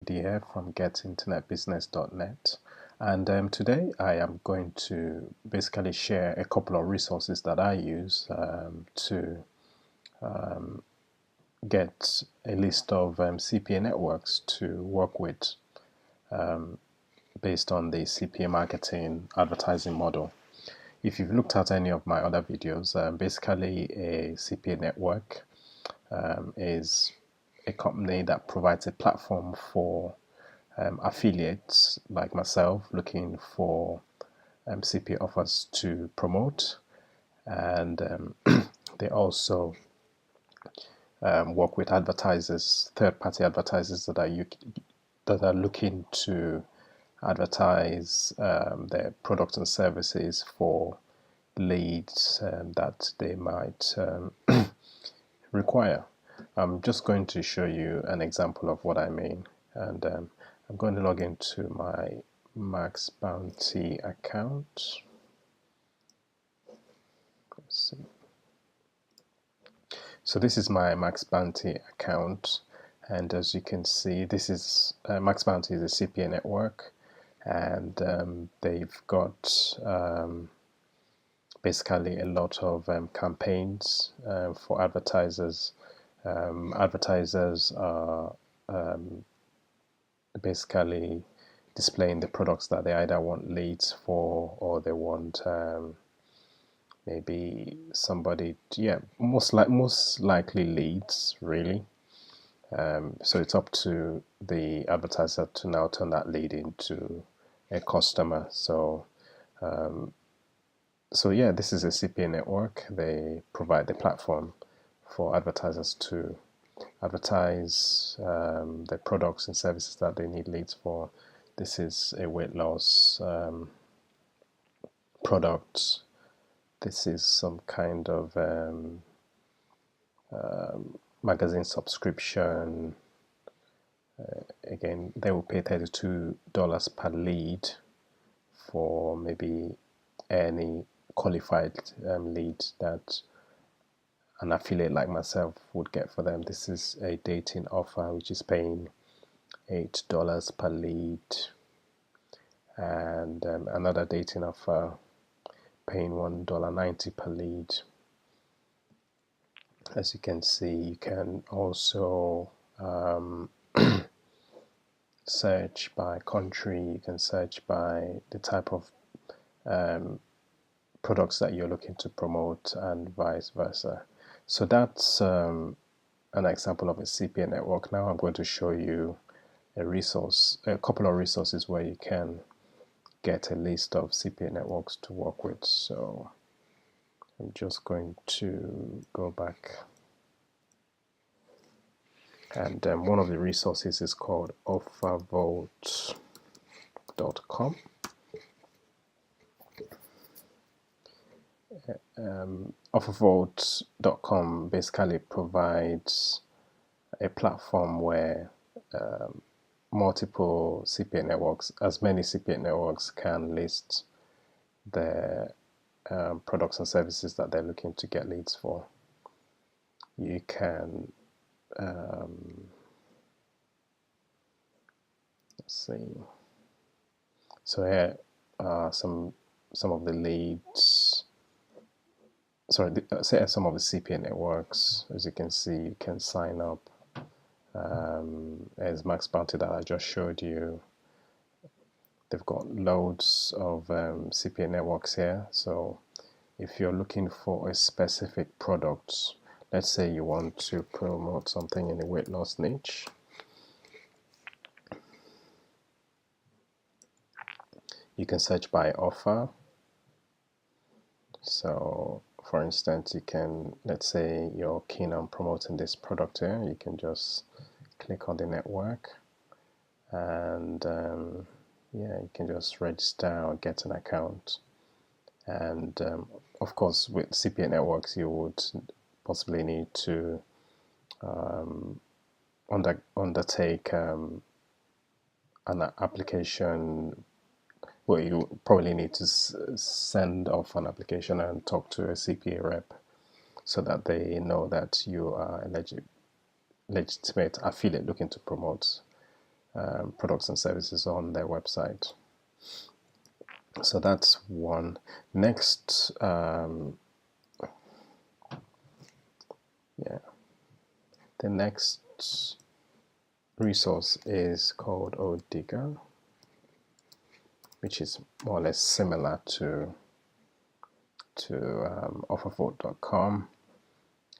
here from getinternetbusiness.net, and today I am going to basically share a couple of resources that I use to get a list of CPA networks to work with based on the CPA marketing advertising model. If you've looked at any of my other videos, basically a CPA network is a company that provides a platform for affiliates like myself looking for CPA offers to promote, and they also work with advertisers, third-party advertisers that are looking to advertise their products and services for leads that they might require. I'm just going to show you an example of what I mean, and I'm going to log into my Max Bounty account. Let's see. So this is my Max Bounty account, and as you can see, this is Max Bounty is a CPA network, and they've got basically a lot of campaigns for advertisers. Advertisers are basically displaying the products that they either want leads for, or they want maybe somebody, most likely leads, really. So it's up to the advertiser to now turn that lead into a customer. So this is a CPA network. They provide the platform for advertisers to advertise the products and services that they need leads for. This is a weight loss product. This is some kind of magazine subscription. Again, they will pay $32 per lead for maybe any qualified lead that an affiliate like myself would get for them. This is a dating offer which is paying $8 per lead, and another dating offer paying $1.90 per lead. As you can see, you can also search by country, you can search by the type of products that you're looking to promote, and vice versa. So that's an example of a CPA network. Now I'm going to show you a couple of resources where you can get a list of CPA networks to work with. So I'm just going to go back, and one of the resources is called offervault.com. Offervault.com basically provides a platform where multiple CPA networks, as many CPA networks, can list their products and services that they're looking to get leads for. You can let's see. So here are some of the leads. Sorry, some of the CPA networks. As you can see, you can sign up as Max Bounty that I just showed you. They've got loads of CPA networks here. So if you're looking for a specific product, let's say you want to promote something in the weight loss niche, you can search by offer. So for instance, you can, let's say you're keen on promoting this product here, you can just click on the network, and you can just register or get an account. And of course, with CPA networks, you would possibly need to undertake an application. Well, you probably need to send off an application and talk to a CPA rep so that they know that you are a legitimate affiliate looking to promote products and services on their website. So that's one. Next, the next resource is called Odigger, which is more or less similar to offervote.com.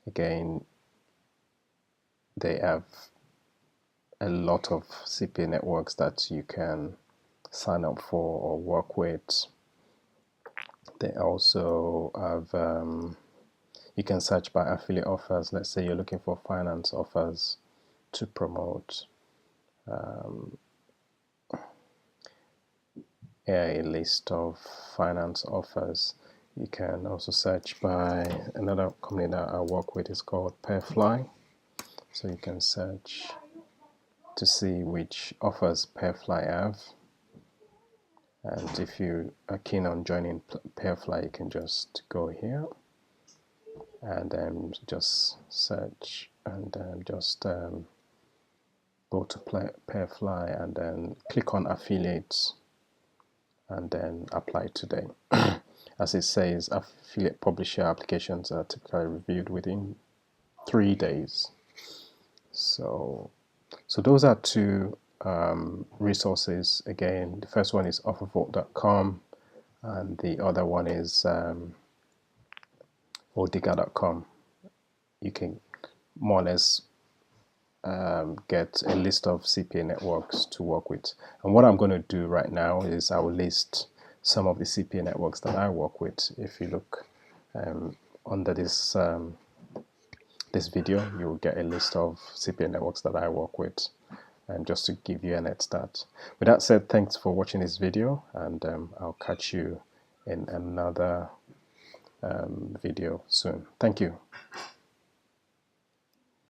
Again, they have a lot of CPA networks that you can sign up for or work with. They also have, you can search by affiliate offers. Let's say you're looking for finance offers to promote. A list of finance offers. You can also search by another company that I work with is called Pairfly. So you can search to see which offers Pairfly have. And if you are keen on joining Pairfly, you can just go here and then just search and then just go to Pairfly and then click on affiliates and then apply today. As it says, affiliate publisher applications are typically reviewed within 3 days. So those are two resources. Again, the first one is offervote.com and the other one is odigger.com. You can more or less get a list of CPA networks to work with. And what I'm going to do right now is I will list some of the CPA networks that I work with. If you look under this this video, you will get a list of CPA networks that I work with, and just to give you a head start. With that said, thanks for watching this video, and I'll catch you in another video soon. Thank you.